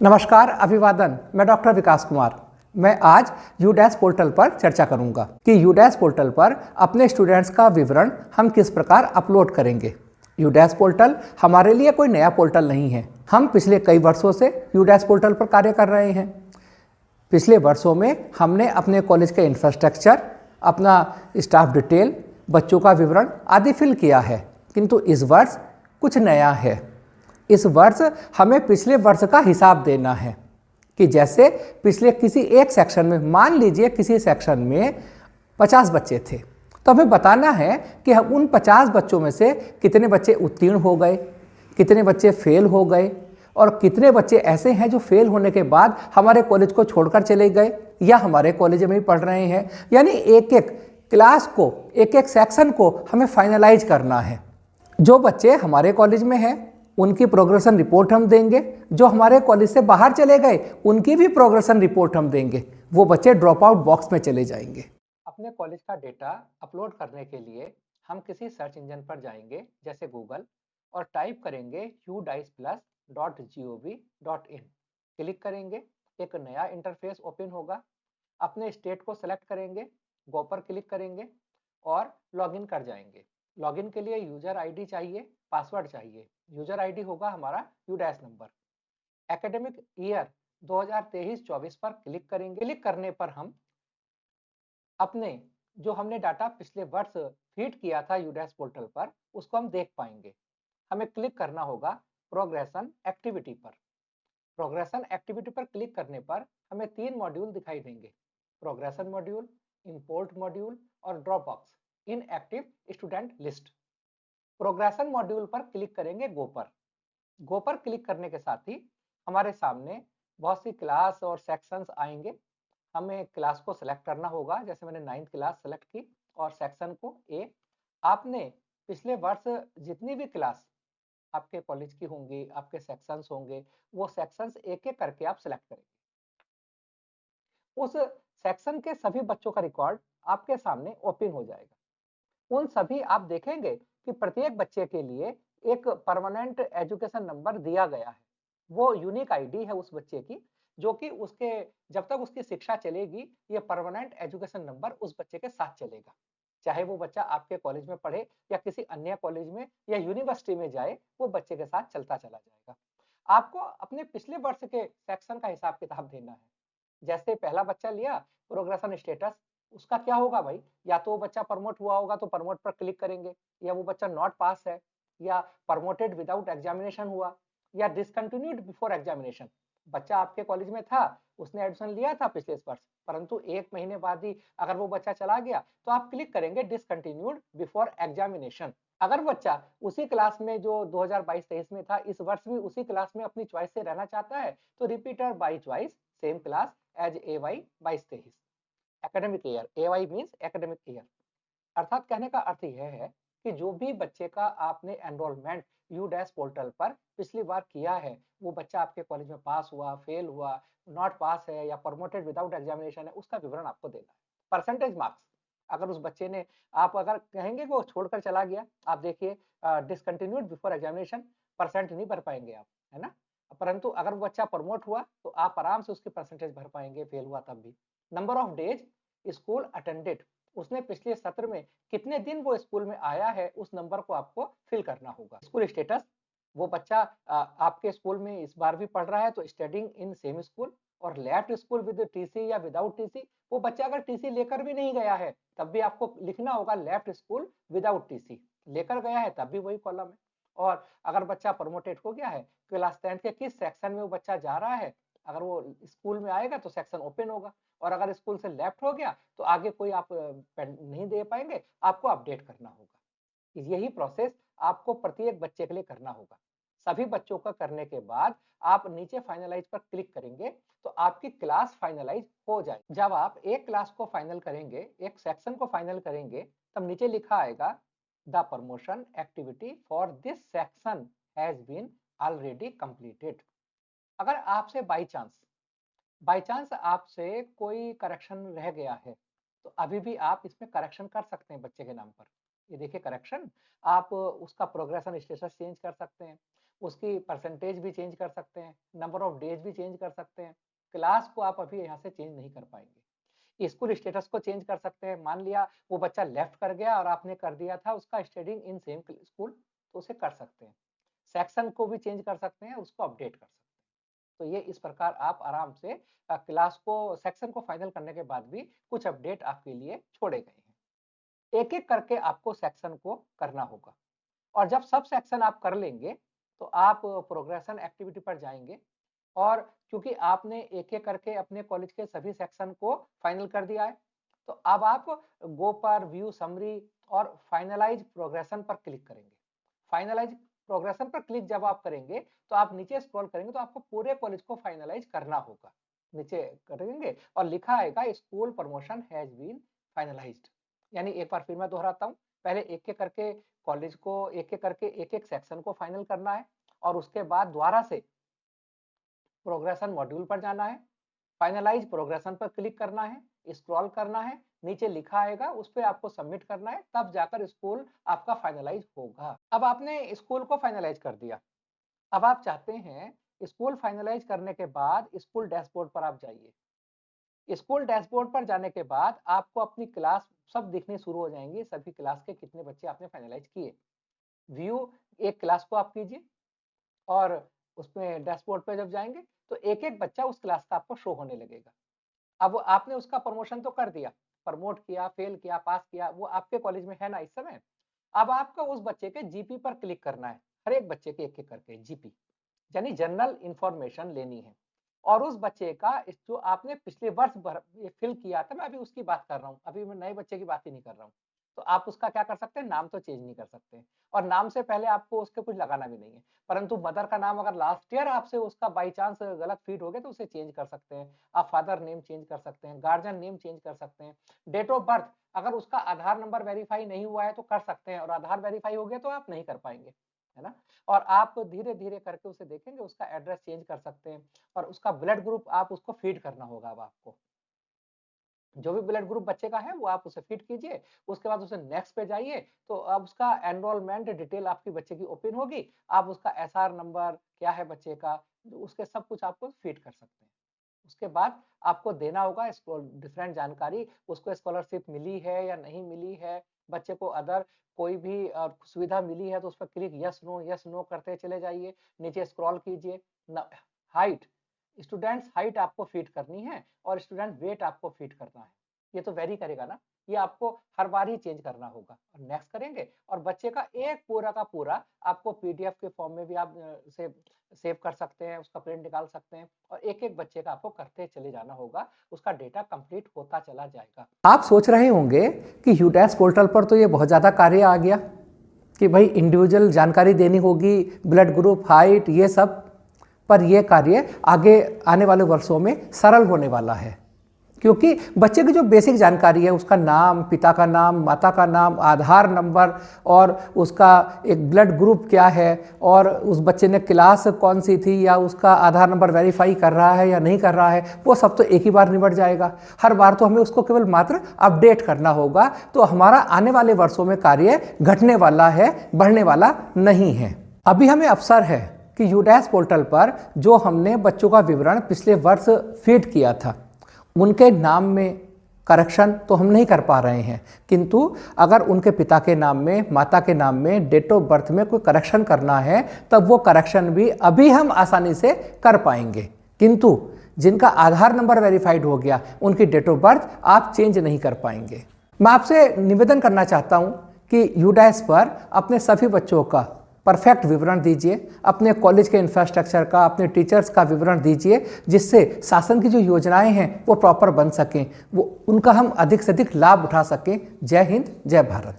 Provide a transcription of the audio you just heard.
नमस्कार, अभिवादन। मैं डॉक्टर विकास कुमार। मैं आज यूडैश पोर्टल पर चर्चा करूंगा कि यूडैश पोर्टल पर अपने स्टूडेंट्स का विवरण हम किस प्रकार अपलोड करेंगे। यूडैश पोर्टल हमारे लिए कोई नया पोर्टल नहीं है। हम पिछले कई वर्षों से यूडैश पोर्टल पर कार्य कर रहे हैं। पिछले वर्षों में हमने अपने कॉलेज के इंफ्रास्ट्रक्चर, अपना स्टाफ डिटेल, बच्चों का विवरण आदि फिल किया है, किंतु इस वर्ष कुछ नया है। इस वर्ष हमें पिछले वर्ष का हिसाब देना है कि जैसे पिछले किसी एक सेक्शन में, मान लीजिए किसी सेक्शन में 50 बच्चे थे, तो हमें बताना है कि हम उन 50 बच्चों में से कितने बच्चे उत्तीर्ण हो गए, कितने बच्चे फेल हो गए और कितने बच्चे ऐसे हैं जो फेल होने के बाद हमारे कॉलेज को छोड़कर चले गए या हमारे कॉलेज में ही पढ़ रहे हैं। यानी एक एक क्लास को, एक एक सेक्शन को हमें फाइनलाइज करना है। जो बच्चे हमारे कॉलेज में हैं उनकी प्रोग्रेशन रिपोर्ट हम देंगे, जो हमारे कॉलेज से बाहर चले गए उनकी भी प्रोग्रेशन रिपोर्ट हम देंगे। वो बच्चे ड्रॉप आउट बॉक्स में चले जाएंगे। अपने कॉलेज का डेटा अपलोड करने के लिए हम किसी सर्च इंजन पर जाएंगे, जैसे गूगल, और टाइप करेंगे udiceplus.gov.in। क्लिक करेंगे, एक नया इंटरफेस ओपन होगा। अपने स्टेट को सेलेक्ट करेंगे, गो पर क्लिक करेंगे और लॉगिन कर जाएंगे। लॉगिन के लिए यूजर आईडी चाहिए, पासवर्ड चाहिए। यूजर आईडी होगा हमारा यूडैश नंबर। एकेडमिक ईयर 2023-24 पर क्लिक करेंगे। क्लिक करने पर हम अपने जो हमने डाटा पिछले वर्ष फीड किया था यूडैश पोर्टल पर, उसको हम देख पाएंगे। हमें क्लिक करना होगा प्रोग्रेशन एक्टिविटी पर। प्रोग्रेशन एक्टिविटी पर क्लिक करने पर हमें 3 मॉड्यूल दिखाई देंगे: प्रोग्रेशन मॉड्यूल, इंपोर्ट मॉड्यूल और drop box in active student list. Progression module पर क्लिक करेंगे गो पर। गो पर क्लिक करने के साथ ही हमारे सामने बहुत सी क्लास और सेक्शंस आएंगे। हमें क्लास को सिलेक्ट करना होगा, जैसे मैंने 9th क्लास सेलेक्ट की, और सेक्शन को ए। आपने पिछले वर्ष जितनी भी क्लास आपके कॉलेज की होंगी, आपके सेक्शंस होंगे, वो सेक्शंस एक एक करके आप सिलेक्ट करेंगे। उस सेक्शन के सभी बच्चों का रिकॉर्ड आपके सामने ओपन हो जाएगा। उन सभी आप देखेंगे कि प्रत्येक बच्चे के लिए एक परमानेंट एजुकेशन नंबर दिया गया है। वो यूनिक आईडी है उस बच्चे की, जो कि उसके जब तक उसकी शिक्षा चलेगी, ये परमानेंट एजुकेशन नंबर उस बच्चे के साथ चलेगा। चाहे वो बच्चा आपके कॉलेज में पढ़े या किसी अन्य कॉलेज में या यूनिवर्सिटी में जाए, वो बच्चे के साथ चलता चला जाएगा। आपको अपने पिछले वर्ष के सेक्शन का हिसाब किताब देना है। जैसे पहला बच्चा लिया, प्रोग्रेशन स्टेटस, उसका क्या होगा भाई? या तो वो बच्चा प्रमोट हुआ होगा तो प्रमोट पर क्लिक करेंगे, या वो बच्चा नॉट पास है, या प्रमोटेड विदाउट एग्जामिनेशन हुआ, या डिसकंटिन्यूड बिफोर एग्जामिनेशन। बच्चा आपके कॉलेज में था, उसने एडमिशन लिया था पिछले वर्ष, परंतु 1 महीने बाद ही अगर वो बच्चा चला गया तो आप क्लिक करेंगे डिसकंटिन्यूड बिफोर एग्जामिनेशन। अगर बच्चा उसी क्लास में जो 2022-23 में था, इस वर्ष भी उसी क्लास में अपनी चॉइस से रहना चाहता है, तो repeater by choice same class as AY 22-23 academic year. AY means academic year. अर्थात कहने का अर्थ यह है कि जो भी बच्चे का आपने एनरोलमेंट यूडैश पोर्टल पर पिछली बार किया है, वो बच्चा आपके कॉलेज में पास हुआ, फेल हुआ, नॉट पास है या प्रमोटेड विदाउट एग्जामिनेशन है, उसका विवरण आपको देना है। परसेंटेज मार्क्स, अगर उस बच्चे ने, आप अगर कहेंगे कि वो छोड़कर चला गया, आप देखिए डिसकंटिन्यूड बिफोर एग्जामिनेशन, परसेंट नहीं भर पाएंगे आप, है ना। परंतु अगर वो बच्चा प्रमोट हुआ तो आप आराम से उसकी परसेंटेज भर पाएंगे, फेल हुआ तब भी। Number of days school attended, उसने पिछले सत्र में कितने दिन वो स्कूल में आया है, उस नंबर को आपको फिल करना होगा। स्कूल स्टेटस, वो बच्चा आपके स्कूल में इस बार भी पढ़ रहा है तो स्टडिंग इन सेम स्कूल, और लेफ्ट स्कूल विद टीसी या विदाउट टीसी। वो बच्चा अगर टीसी लेकर भी नहीं गया है तब भी आपको लिखना होगा लेफ्ट स्कूल विदाउट टीसी। लेकर गया है तब भी वही कॉलम है। और अगर बच्चा प्रमोटेड हो गया है, क्लास 10th के किस सेक्शन में वो बच्चा जा रहा है, अगर वो स्कूल में आएगा तो सेक्शन ओपन होगा, और अगर स्कूल से लेफ्ट हो गया तो आगे कोई आप नहीं दे पाएंगे, आपको अपडेट करना होगा। यही प्रोसेस आपको प्रत्येक बच्चे के लिए करना होगा। सभी बच्चों का करने के बाद आप नीचे फाइनलाइज पर क्लिक करेंगे तो आपकी क्लास फाइनलाइज हो जाए। जब आप एक क्लास को फाइनल करेंगे, एक सेक्शन को फाइनल करेंगे, तब नीचे लिखा आएगा the promotion activity for this section has been already completed. अगर आपसे बाई चांस आपसे कोई करेक्शन रह गया है, तो अभी भी आप इसमें करेक्शन कर सकते हैं बच्चे के नाम पर। ये देखिए करेक्शन, आप उसका प्रोग्रेशन स्टेटस चेंज कर सकते हैं, उसकी परसेंटेज भी चेंज कर सकते हैं, नंबर ऑफ डेज भी चेंज कर सकते हैं। क्लास को आप अभी यहाँ से चेंज नहीं कर पाएँगे। स्कूल स्टेटस को चेंज कर सकते हैं। मान लिया वो बच्चा लेफ्ट कर गया और आपने कर दिया था उसका स्टडीइंग इन सेम स्कूल, तो उसे कर सकते हैं। सेक्शन को भी चेंज कर सकते हैं, उसको अपडेट कर सकते हैं। तो ये इस प्रकार आप आराम से क्लास को सेक्शन को फाइनल करने के बाद भी कुछ अपडेट आपके लिए छोड़े गए हैं। एक-एक करके आपको सेक्शन को करना होगा और जब सब सेक्शन आप कर लेंगे, तो आप प्रोग्रेशन एक्टिविटी पर जाएँगे और चूँकि आपने एक-एक करके अपने कॉलेज के सभी सेक्शन को फाइनल कर दिया है, तो अब आप गो पर व्यू समरी और फाइनलाइज प्रोग्रेशन पर क्लिक करेंगे। फाइनलाइज प्रोग्रेशन पर क्लिक जब आप करेंगे, तो आप नीचे स्क्रॉल करेंगे तो आपको पूरे कॉलेज को फाइनलाइज करना होगा। नीचे करेंगे और लिखा आएगा school promotion has been finalised. यानी एक बार फिर मैं दोहराता हूँ, पहले एक-एक करके कॉलेज को एक-एक करके एक-एक सेक्शन को फाइनल करना है और उसके बाद दोबारा से प्रोग्रेशन मॉड्यूल पर जाना है, फाइनलाइज प्रोग्रेशन पर क्लिक करना है, स्क्रॉल करना है, नीचे लिखा आएगा उस पे आपको सबमिट करना है, तब जाकर स्कूल आपका फाइनलाइज होगा। अब आपने स्कूल को फाइनलाइज कर दिया। अब आप चाहते हैं स्कूल फाइनलाइज करने के बाद स्कूल डैशबोर्ड पर आप जाइए। स्कूल डैशबोर्ड पर जाने के बाद आपको अपनी क्लास सब दिखनी शुरू हो जाएँगी, सभी क्लास के कितने बच्चे आपने फाइनलाइज किए। व्यू एक क्लास को आप कीजिए और उसमें डैशबोर्ड पे जब जाएँगे, तो एक-एक बच्चा उस क्लास का आपको शो होने लगेगा। अब आपने उसका प्रमोशन तो कर दिया, प्रमोट किया, फेल किया, पास किया, वो आपके कॉलेज में है ना इस समय। अब आपको उस बच्चे के जीपी पर क्लिक करना है, हर एक बच्चे के एक-एक करके जीपी, यानी जनरल इन्फॉर्मेशन लेनी है और उस बच्चे का जो आपने पिछले वर्ष भर ये फिल किया था, मैं अभी उसकी बात कर रहा हूँ, अभी मैं नए बच्चे की बात ही नहीं कर रहा हूँ। तो आप उसका क्या कर सकते हैं, नाम तो चेंज नहीं कर सकते और नाम से पहले आपको उसके कुछ लगाना भी नहीं है। परंतु मदर का नाम अगर लास्ट ईयर आपसे उसका बाय चांस गलत फिट हो गया तो उसे चेंज कर सकते हैं। आप फादर नेम चेंज कर सकते हैं, गार्जियन नेम चेंज कर सकते हैं। डेट ऑफ बर्थ अगर उसका आधार नंबर वेरीफाई नहीं हुआ है तो कर सकते हैं और आधार वेरीफाई हो गया तो आप नहीं कर पाएँगे, है ना? और आप धीरे-धीरे करके उसे देखेंगे, उसका एड्रेस चेंज कर सकते हैं और उसका ब्लड ग्रुप आप उसको फीड करना होगा अब आपको। जो भी ब्लड ग्रुप बच्चे का है वो आप उसे फीड कीजिए, उसके बाद उसे नेक्स्ट पे जाइए, तो अब उसका एनरोलमेंट डिटेल आपकी बच्चे की ओपन होगी, आप उसका एसआर नंबर क्या है बच्चे का, उसके सब कुछ आपको फीड कर सकते हैं। उसके बाद आपको देना होगा इसको डिफरेंट जानकारी, उसको स्कॉलरशिप मिली है या नहीं मिली है, बच्चे को अदर कोई भी सुविधा मिली है तो उस पर क्लिक यस नो करते चले जाइए, नीचे स्क्रॉल कीजिए। न हाइट, स्टूडेंट्स हाइट आपको फीड करनी है और स्टूडेंट वेट आपको फीड करना है। ये तो वेरी करेगा ना, ये आपको हर बार ही चेंज करना होगा और नेक्स्ट करेंगे और बच्चे का एक पूरा का पूरा आपको पीडीएफ के फॉर्म में भी आप से सेव कर सकते हैं, उसका प्रिंट निकाल सकते हैं और एक-एक बच्चे का आपको करते चले जाना होगा, उसका डेटा कंप्लीट होता चला जाएगा। आप सोच रहे होंगे कि यूडेस्क पोर्टल पर तो ये बहुत ज़्यादा कार्य आ गया कि भाई इंडिविजुअल जानकारी देनी होगी, ब्लड ग्रुप, हाइट, ये सब, पर यह कार्य आगे आने वाले वर्षों में सरल होने वाला है क्योंकि बच्चे की जो बेसिक जानकारी है, उसका नाम, पिता का नाम, माता का नाम, आधार नंबर और उसका एक ब्लड ग्रुप क्या है और उस बच्चे ने क्लास कौन सी थी या उसका आधार नंबर वेरीफाई कर रहा है या नहीं कर रहा है, वो सब तो एक ही बार निपट जाएगा। हर बार तो हमें उसको केवल मात्र अपडेट करना होगा, तो हमारा आने वाले वर्षों में कार्य घटने वाला है, बढ़ने वाला नहीं है। अभी हमें अवसर है कि यूडेस्क पोर्टल पर जो हमने बच्चों का विवरण पिछले वर्ष फीड किया था, उनके नाम में करेक्शन तो हम नहीं कर पा रहे हैं, किंतु अगर उनके पिता के नाम में, माता के नाम में, डेट ऑफ बर्थ में कोई करेक्शन करना है तब वो करेक्शन भी अभी हम आसानी से कर पाएंगे। किंतु जिनका आधार नंबर वेरीफाइड हो गया, उनकी डेट ऑफ बर्थ आप चेंज नहीं कर पाएंगे। मैं आपसे निवेदन करना चाहता हूं कि यूडेस्क पर अपने सभी बच्चों का परफेक्ट विवरण दीजिए, अपने कॉलेज के इंफ्रास्ट्रक्चर का, अपने टीचर्स का विवरण दीजिए, जिससे शासन की जो योजनाएं हैं वो प्रॉपर बन सकें, वो उनका हम अधिक से अधिक लाभ उठा सकें। जय हिंद, जय भारत।